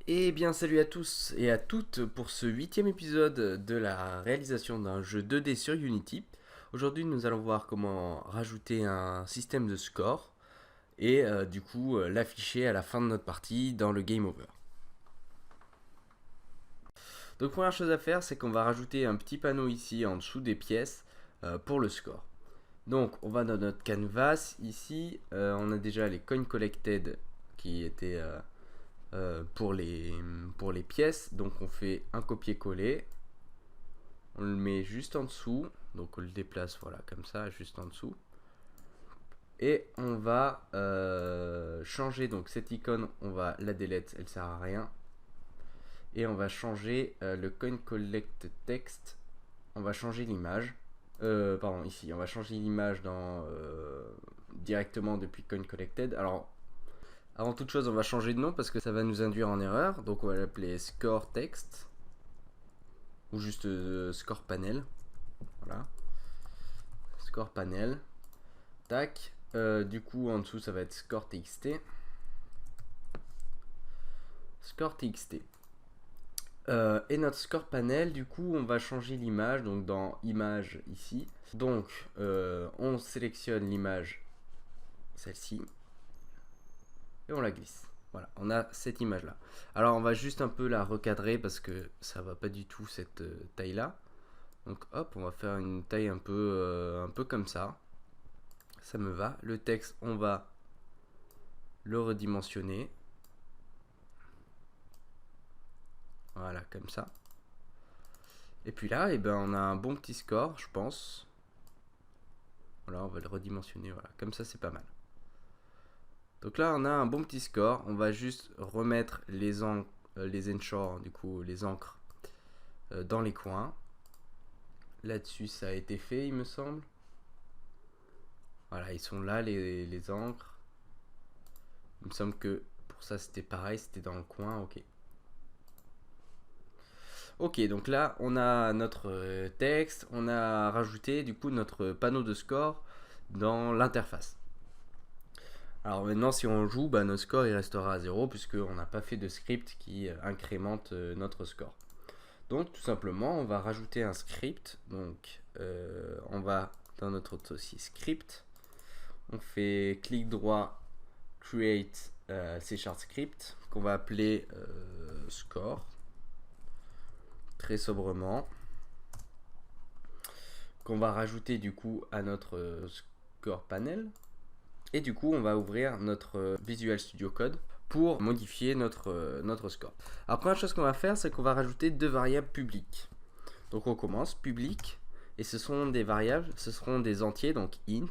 Et bien salut à tous et à toutes pour ce 8e épisode de la réalisation d'un jeu 2D sur Unity. Aujourd'hui nous allons voir comment rajouter un système de score et du coup l'afficher à la fin de notre partie dans le game over. Donc première chose à faire, c'est qu'on va rajouter un petit panneau ici en dessous des pièces pour le score. Donc on va dans notre canvas ici, on a déjà les coins collected qui étaient pour les pièces. Donc on fait un copier-coller, on le met juste en dessous, donc on le déplace voilà comme ça juste en dessous. Et on va changer donc cette icône, on va la delete, elle sert à rien. Et on va changer le coin collect text, on va changer l'image. Pardon, ici, on va changer l'image directement depuis coin collected. Alors, avant toute chose, on va changer de nom parce que ça va nous induire en erreur. Donc, on va l'appeler score text ou juste score panel. Voilà, score panel. Tac. Du coup, en dessous, ça va être score txt. Score txt. Et notre score panel, du coup, on va changer l'image, donc dans image ici. Donc, on sélectionne l'image, celle-ci, et on la glisse. Voilà, on a cette image-là. Alors, on va juste un peu la recadrer parce que ça va pas du tout cette taille-là. Donc, hop, on va faire une taille un peu comme ça. Ça me va. Le texte, on va le redimensionner. Voilà, comme ça. Et puis là, eh ben, on a un bon petit score, je pense. Voilà, on va le redimensionner, voilà. Comme ça, c'est pas mal. Donc là, on a un bon petit score. On va juste remettre les enchants, du coup, les encres dans les coins. Là-dessus, ça a été fait, il me semble. Voilà, ils sont là, les encres. Il me semble que pour ça, c'était pareil, c'était dans le coin, ok. Ok, donc là, on a notre texte, on a rajouté du coup notre panneau de score dans l'interface. Alors maintenant, si on joue, bah, notre score il restera à 0 puisqu'on n'a pas fait de script qui incrémente notre score. Donc tout simplement, on va rajouter un script. Donc on va dans notre dossier script, on fait clic droit, create C# script qu'on va appeler score, très sobrement, qu'on va rajouter du coup à notre score panel. Et du coup, on va ouvrir notre Visual Studio Code pour modifier notre score. Alors, première chose qu'on va faire, c'est qu'on va rajouter deux variables publiques. Donc, on commence, public, et ce sont des variables, ce seront des entiers, donc int.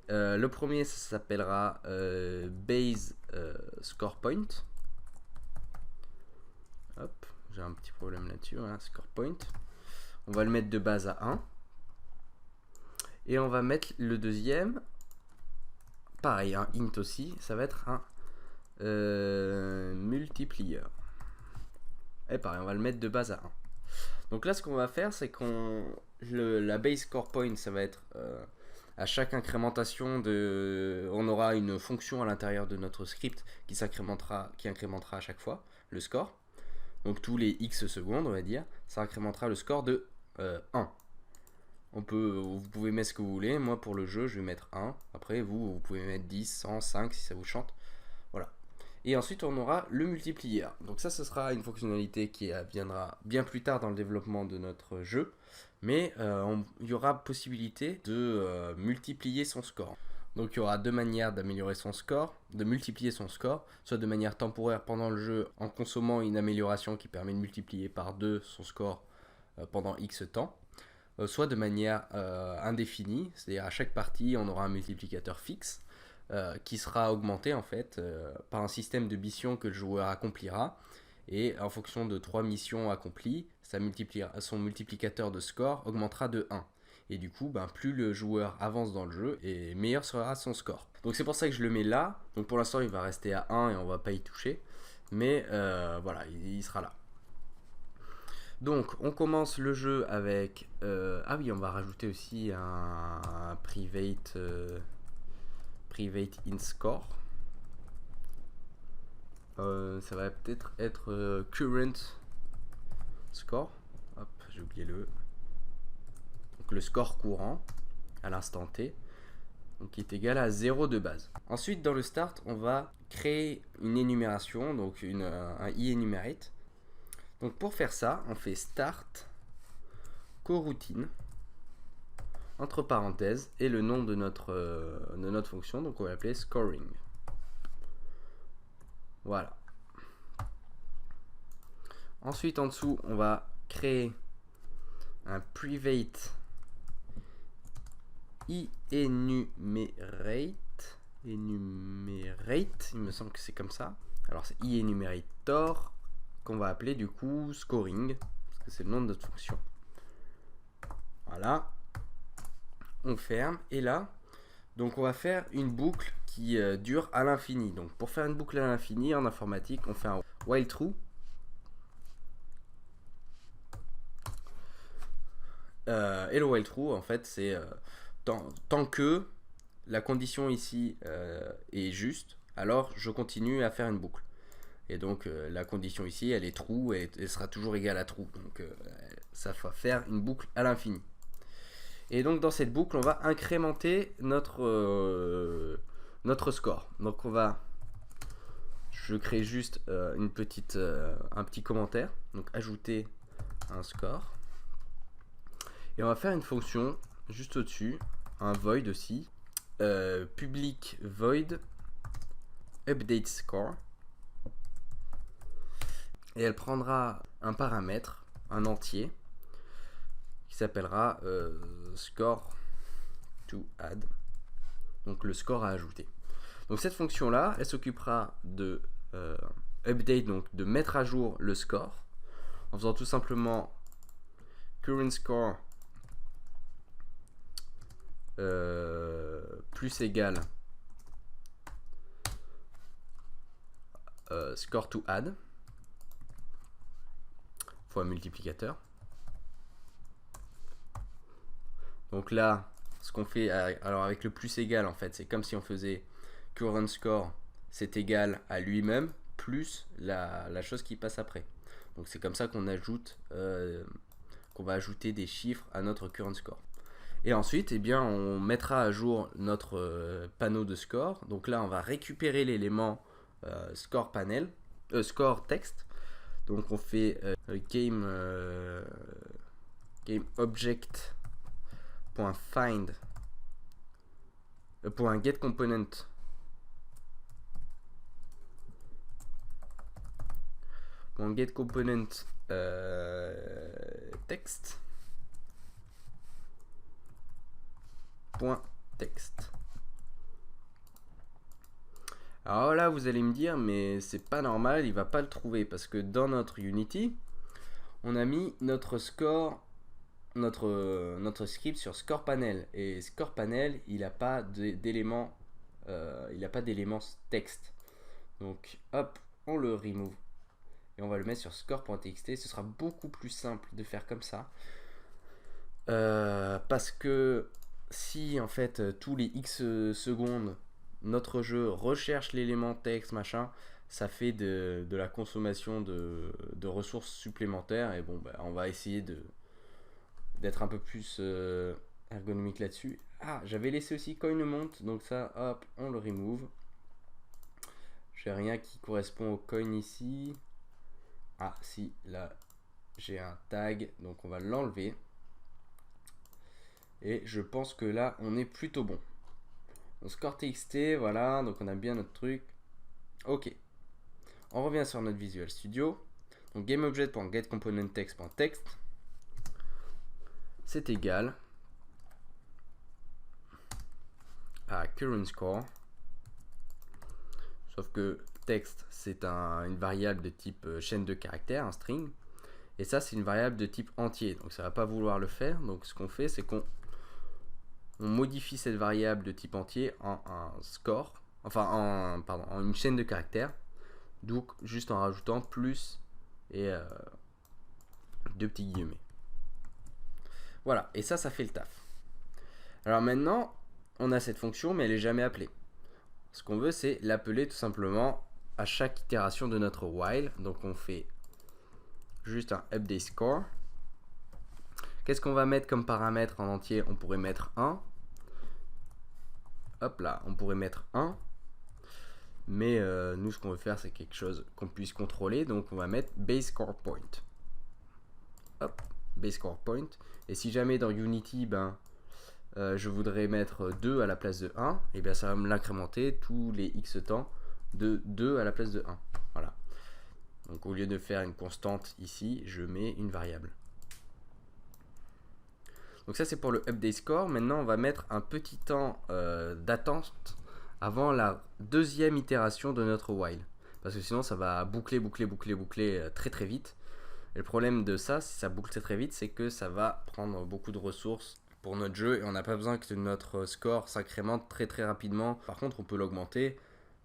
Le premier, ça s'appellera base score point. Hop, j'ai un petit problème là-dessus, hein, score point. On va le mettre de base à 1. Et on va mettre le deuxième, pareil, un int aussi, ça va être un multiplier. Et pareil, on va le mettre de base à 1. Donc là, ce qu'on va faire, c'est la base score point, ça va être à chaque incrémentation on aura une fonction à l'intérieur de notre script qui incrémentera à chaque fois le score. Donc tous les x secondes, on va dire, ça incrémentera le score de 1. Vous pouvez mettre ce que vous voulez. Moi, pour le jeu, je vais mettre 1. Après, vous pouvez mettre 10, 100, 5 si ça vous chante. Voilà. Et ensuite, on aura le multiplier. Donc ça, ce sera une fonctionnalité qui viendra bien plus tard dans le développement de notre jeu. Mais il y aura possibilité de multiplier son score. Donc il y aura deux manières d'améliorer son score, de multiplier son score, soit de manière temporaire pendant le jeu en consommant une amélioration qui permet de multiplier par 2 son score pendant X temps, soit de manière indéfinie, c'est-à-dire à chaque partie on aura un multiplicateur fixe qui sera augmenté en fait par un système de missions que le joueur accomplira, et en fonction de 3 missions accomplies, son multiplicateur de score augmentera de 1. Et du coup, plus le joueur avance dans le jeu, et meilleur sera son score. Donc c'est pour ça que je le mets là. Donc pour l'instant, il va rester à 1 et on va pas y toucher. Mais voilà, il sera là. Donc on commence le jeu avec... ah oui, on va rajouter aussi un private in score. Ça va peut-être être current score. Hop, j'ai oublié donc le score courant à l'instant T, donc qui est égal à 0 de base. Ensuite, dans le start, on va créer une énumération, donc un enumerate. Donc pour faire ça, on fait start coroutine entre parenthèses et le nom de notre fonction, donc on va l'appeler scoring. Voilà. Ensuite, en dessous, on va créer un private enumerate, il me semble que c'est comme ça. Alors c'est enumerator qu'on va appeler du coup scoring, parce que c'est le nom de notre fonction. Voilà. On ferme, et là, donc on va faire une boucle qui dure à l'infini. Donc pour faire une boucle à l'infini en informatique, on fait un while true. Et le while true, en fait, c'est tant que la condition ici est juste, alors je continue à faire une boucle. Et donc la condition ici, elle est true et elle sera toujours égale à true. Donc ça va faire une boucle à l'infini. Et donc dans cette boucle, on va incrémenter notre score. Donc je crée juste un petit commentaire. Donc ajouter un score. Et on va faire une fonction juste au-dessus, un void aussi, public void update score. Et elle prendra un paramètre, un entier, qui s'appellera score to add, donc le score à ajouter. Donc cette fonction là, elle s'occupera de update, donc de mettre à jour le score, en faisant tout simplement current score plus égal score to add fois multiplicateur. Donc là, ce qu'on fait, alors avec le plus égal, en fait, c'est comme si on faisait current score, c'est égal à lui-même plus la chose qui passe après. Donc c'est comme ça qu'on va ajouter des chiffres à notre current score. Et ensuite, eh bien, on mettra à jour notre panneau de score. Donc là, on va récupérer l'élément score panel, score text. Donc on fait game object .find .get component .get component text .text. Alors là, vous allez me dire, mais c'est pas normal, il va pas le trouver parce que dans notre Unity, on a mis notre score, notre script sur score panel, et score panel, il n'a pas d'éléments, texte. Donc hop, on le remove et on va le mettre sur score.txt. Ce sera beaucoup plus simple de faire comme ça, parce que si en fait tous les X secondes notre jeu recherche l'élément texte machin, ça fait de la consommation de ressources supplémentaires, et bon bah, on va essayer d'être un peu plus ergonomique là-dessus. Ah, j'avais laissé aussi coin amount, donc ça hop, on le remove. J'ai rien qui correspond au coin ici. Ah si, là j'ai un tag, donc on va l'enlever. Et je pense que là on est plutôt bon. Donc score txt, voilà, donc on a bien notre truc. Ok. On revient sur notre Visual Studio. Donc GameObject.getComponentText.text, c'est égal à current score. Sauf que text, c'est une variable de type chaîne de caractères, un string. Et ça, c'est une variable de type entier. Donc ça va pas vouloir le faire. Donc ce qu'on fait, c'est qu'on modifie cette variable de type entier en un score. Enfin, en une chaîne de caractères. Donc juste en rajoutant plus et deux petits guillemets. Voilà, et ça fait le taf. Alors maintenant, on a cette fonction, mais elle n'est jamais appelée. Ce qu'on veut, c'est l'appeler tout simplement à chaque itération de notre while. Donc on fait juste un update score. Qu'est-ce qu'on va mettre comme paramètre en entier? On pourrait mettre 1. Hop là, on pourrait mettre 1. Mais nous, ce qu'on veut faire, c'est quelque chose qu'on puisse contrôler. Donc on va mettre base score point. Hop, base score point. Et si jamais dans Unity, je voudrais mettre 2 à la place de 1, et bien ça va me l'incrémenter tous les X temps de 2 à la place de 1. Voilà. Donc au lieu de faire une constante ici, je mets une variable. Donc ça c'est pour le update score. Maintenant on va mettre un petit temps d'attente avant la deuxième itération de notre while. Parce que sinon ça va boucler très très vite. Et le problème de ça, si ça boucle très vite, c'est que ça va prendre beaucoup de ressources pour notre jeu et on n'a pas besoin que notre score s'incrémente très très rapidement. Par contre on peut l'augmenter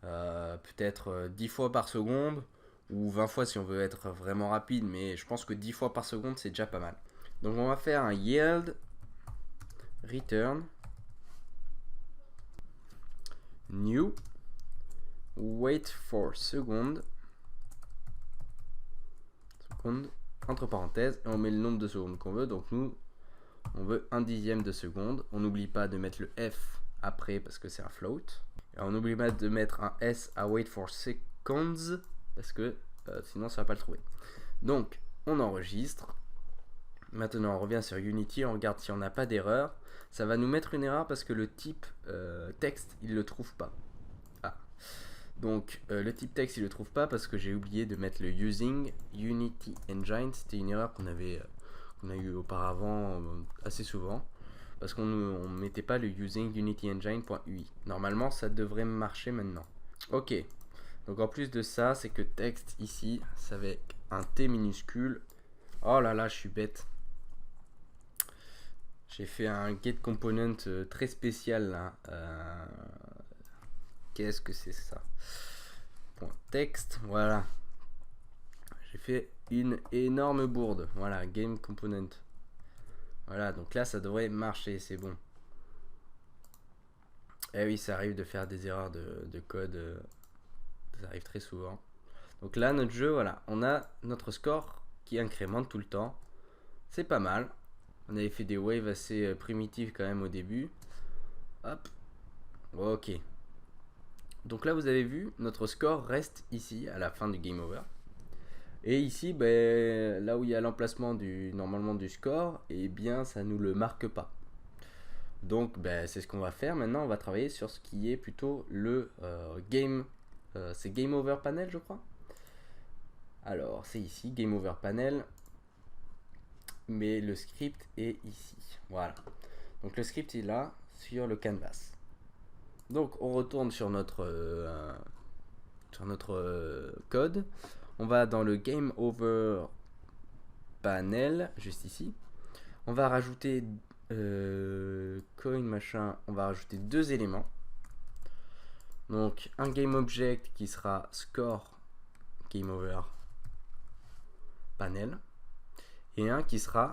peut-être 10 fois par seconde ou 20 fois si on veut être vraiment rapide, mais je pense que 10 fois par seconde c'est déjà pas mal. Donc on va faire un yield return new wait for second entre parenthèses et on met le nombre de secondes qu'on veut. Donc nous on veut 1/10 de seconde. On n'oublie pas de mettre le F après parce que c'est un float. Et on n'oublie pas de mettre un S à wait for seconds parce que sinon ça va pas le trouver. Donc on enregistre. Maintenant on revient sur Unity, on regarde si on n'a pas d'erreur. Ça va nous mettre une erreur parce que le type texte il le trouve pas. Ah. Donc le type texte il le trouve pas parce que j'ai oublié de mettre le using Unity Engine. C'était une erreur qu'on a eu auparavant assez souvent parce qu'on ne mettait pas le using Unity Engine.ui. Normalement ça devrait marcher maintenant. Ok, donc en plus de ça c'est que texte ici c'est avec un T minuscule. Oh là là, je suis bête, j'ai fait un get component très spécial là. Qu'est-ce que c'est ça? Point texte, voilà, j'ai fait une énorme bourde. Voilà, game component. Voilà, donc là ça devrait marcher, c'est bon. Eh oui, ça arrive de faire des erreurs de code, ça arrive très souvent. Donc là notre jeu, voilà, on a notre score qui incrémente tout le temps. C'est pas mal. On avait fait des waves assez primitives quand même au début. Hop. Ok. Donc là vous avez vu, notre score reste ici à la fin du game over. Et ici, là où il y a l'emplacement normalement du score, et bien ça nous le marque pas. Donc c'est ce qu'on va faire. Maintenant on va travailler sur ce qui est plutôt le game. C'est game over panel je crois. Alors c'est ici, game over panel. Mais le script est ici. Voilà. Donc le script est là sur le canvas. Donc on retourne sur notre code. On va dans le game over panel juste ici. On va rajouter coin machin. On va rajouter 2 éléments. Donc un game object qui sera score game over panel et un qui sera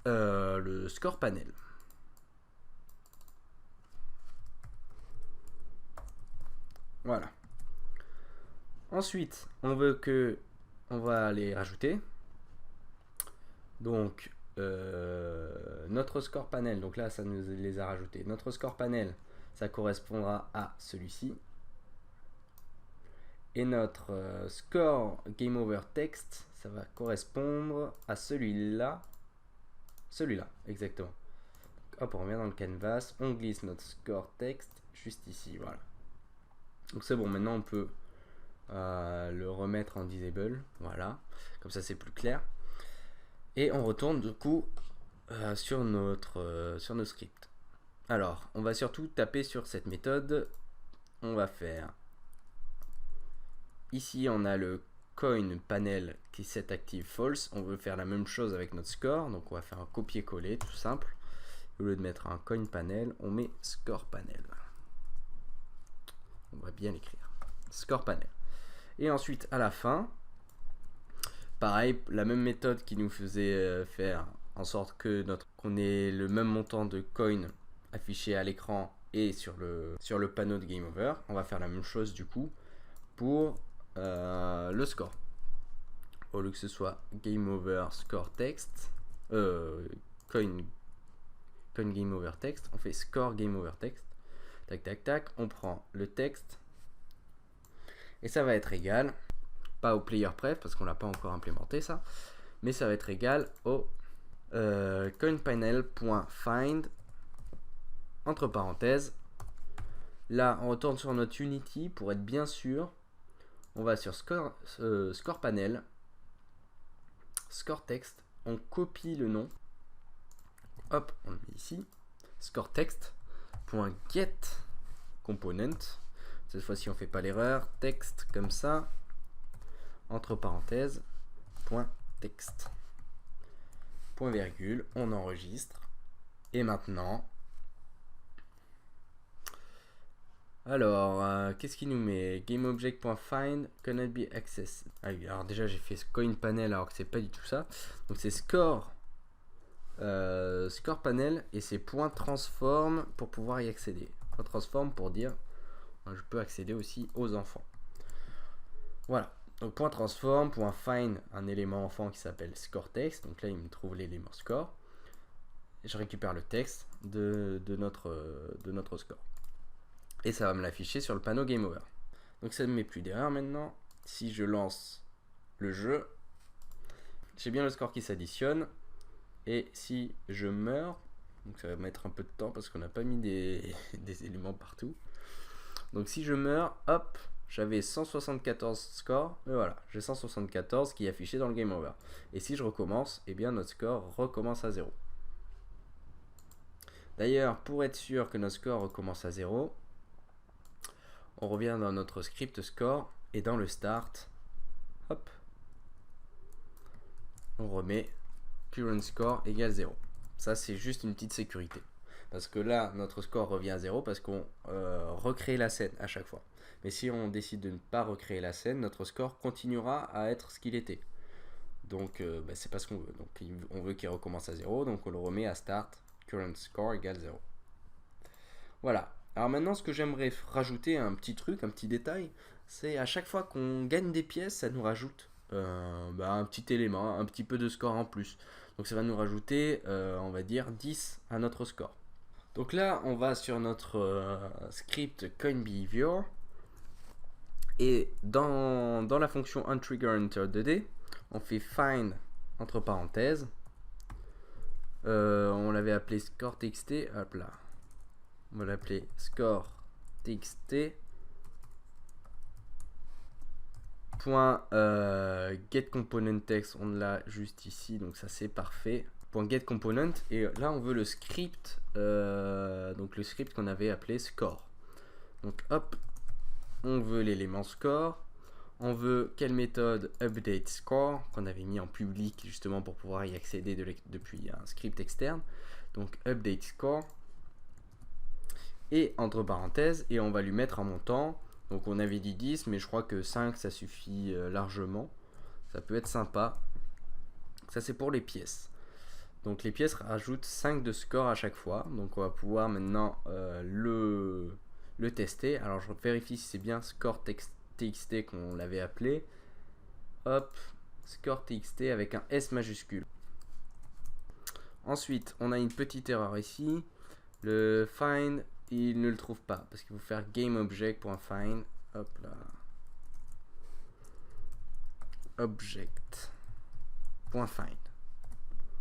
le score panel. Voilà. Ensuite, on va les rajouter. Donc notre score panel, donc là ça nous les a rajoutés. Notre score panel, ça correspondra à celui-ci. Et notre score game over text, ça va correspondre à celui-là. Celui-là, exactement. Hop, on revient dans le canvas, on glisse notre score text juste ici, voilà. Donc c'est bon, maintenant on peut le remettre en disable, voilà. Comme ça c'est plus clair. Et on retourne du coup sur nos scripts. Alors, on va surtout taper sur cette méthode. On va faire ici, on a le coin panel qui set active false. On veut faire la même chose avec notre score, donc on va faire un copier-coller tout simple. Au lieu de mettre un coin panel, on met score panel. On va bien l'écrire, score panel. Et ensuite à la fin, pareil, la même méthode qui nous faisait faire en sorte que qu'on ait le même montant de coin affiché à l'écran et sur le panneau de Game Over. On va faire la même chose du coup pour le score. Au lieu que ce soit Game Over Score Text, Coin Game Over Text, on fait Score Game Over Text. Tac tac tac, on prend le texte et ça va être égal, pas au player pref parce qu'on l'a pas encore implémenté ça, mais ça va être égal au coinpanel.find entre parenthèses. Là on retourne sur notre Unity pour être bien sûr. On va sur score panel, score text, on copie le nom, hop, on le met ici, score text.get component. Cette fois-ci on fait pas l'erreur, texte comme ça, entre parenthèses, point texte, point virgule, on enregistre. Et maintenant, alors, qu'est-ce qu'il nous met? GameObject.find cannot be accessed. Ah oui, alors déjà j'ai fait CoinPanel alors que c'est pas du tout ça. Donc c'est score panel et c'est point transform pour pouvoir y accéder. Point transform pour dire je peux accéder aussi aux enfants. Voilà. Donc point transform, point find un élément enfant qui s'appelle score text. Donc là il me trouve l'élément score. Et je récupère le texte de notre score. Et ça va me l'afficher sur le panneau Game Over. Donc ça ne met plus d'erreur maintenant. Si je lance le jeu, j'ai bien le score qui s'additionne. Et si je meurs, donc ça va mettre un peu de temps parce qu'on n'a pas mis des éléments partout. Donc si je meurs, hop, j'avais 174 scores. Et voilà, j'ai 174 qui est affiché dans le Game Over. Et si je recommence, eh bien notre score recommence à 0. D'ailleurs, pour être sûr que notre score recommence à 0, on revient dans notre script score et dans le start, hop, on remet current score égale 0. Ça c'est juste une petite sécurité. Parce que là, notre score revient à 0 parce qu'on recrée la scène à chaque fois. Mais si on décide de ne pas recréer la scène, notre score continuera à être ce qu'il était. Donc c'est pas ce qu'on veut. Donc on veut qu'il recommence à 0, donc on le remet à start, current score égale 0. Voilà. Alors maintenant, ce que j'aimerais rajouter, un petit truc, un petit détail, c'est à chaque fois qu'on gagne des pièces, ça nous rajoute un petit élément, un petit peu de score en plus. Donc ça va nous rajouter, on va dire, 10 à notre score. Donc là, on va sur notre script CoinBehavior. Et dans la fonction onTriggerEnter2D, on fait find entre parenthèses. On l'avait appelé score.txt, hop là. On va l'appeler score.txt. GetComponentText, on l'a juste ici, donc ça c'est parfait. .getComponent, et là on veut le script, donc le script qu'on avait appelé score. Donc hop, on veut l'élément score. On veut quelle méthode updateScore qu'on avait mis en public justement pour pouvoir y accéder depuis un script externe. Donc updateScore. Et entre parenthèses, et on va lui mettre un montant. Donc on avait dit 10, mais je crois que 5 ça suffit largement. Ça peut être sympa. Ça c'est pour les pièces. Donc les pièces rajoutent 5 de score à chaque fois. Donc on va pouvoir maintenant le tester. Alors je vérifie si c'est bien score.txt qu'on l'avait appelé. Hop, score.txt avec un S majuscule. Ensuite, on a une petite erreur ici. Le find, il ne le trouve pas parce qu'il faut faire GameObject.find. Hop là. Object.find.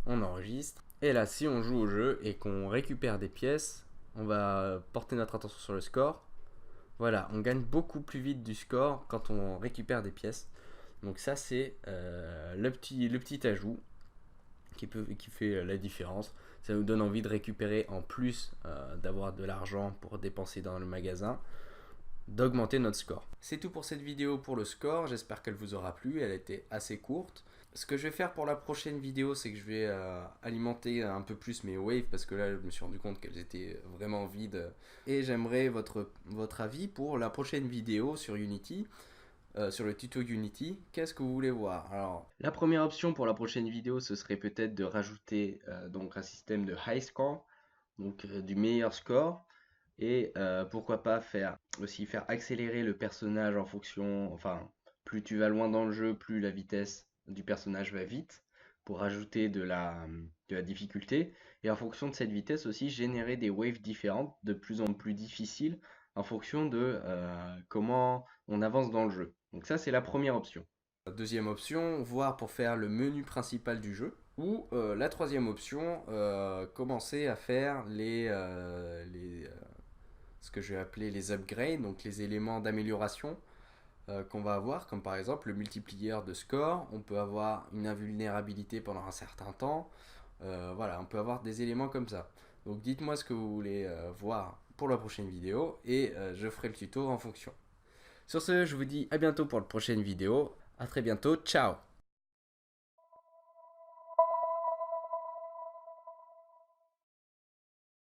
On enregistre. Et là, si on joue au jeu et qu'on récupère des pièces, on va porter notre attention sur le score. Voilà, on gagne beaucoup plus vite du score quand on récupère des pièces. Donc ça, c'est le petit ajout qui fait la différence. Ça nous donne envie de récupérer en plus d'avoir de l'argent pour dépenser dans le magasin, d'augmenter notre score. C'est tout pour cette vidéo pour le score. J'espère qu'elle vous aura plu. Elle était assez courte. Ce que je vais faire pour la prochaine vidéo, c'est que je vais alimenter un peu plus mes waves parce que là, je me suis rendu compte qu'elles étaient vraiment vides. Et j'aimerais votre avis pour la prochaine vidéo sur Unity, sur le tuto Unity. Qu'est-ce que vous voulez voir? Alors, la première option pour la prochaine vidéo, ce serait peut-être de rajouter donc un système de high score, donc du meilleur score. Et pourquoi pas faire accélérer le personnage en fonction, enfin, plus tu vas loin dans le jeu, plus la vitesse du personnage va vite, pour rajouter de la difficulté. Et en fonction de cette vitesse aussi, générer des waves différentes, de plus en plus difficiles, en fonction de comment on avance dans le jeu. Donc ça, c'est la première option. Deuxième option, voir pour faire le menu principal du jeu. Ou la troisième option, commencer à faire ce que je vais appeler les upgrades, donc les éléments d'amélioration qu'on va avoir, comme par exemple le multiplier de score. On peut avoir une invulnérabilité pendant un certain temps. Voilà, on peut avoir des éléments comme ça. Donc dites-moi ce que vous voulez voir pour la prochaine vidéo et je ferai le tuto en fonction. Sur ce, je vous dis à bientôt pour la prochaine vidéo. À très bientôt, ciao!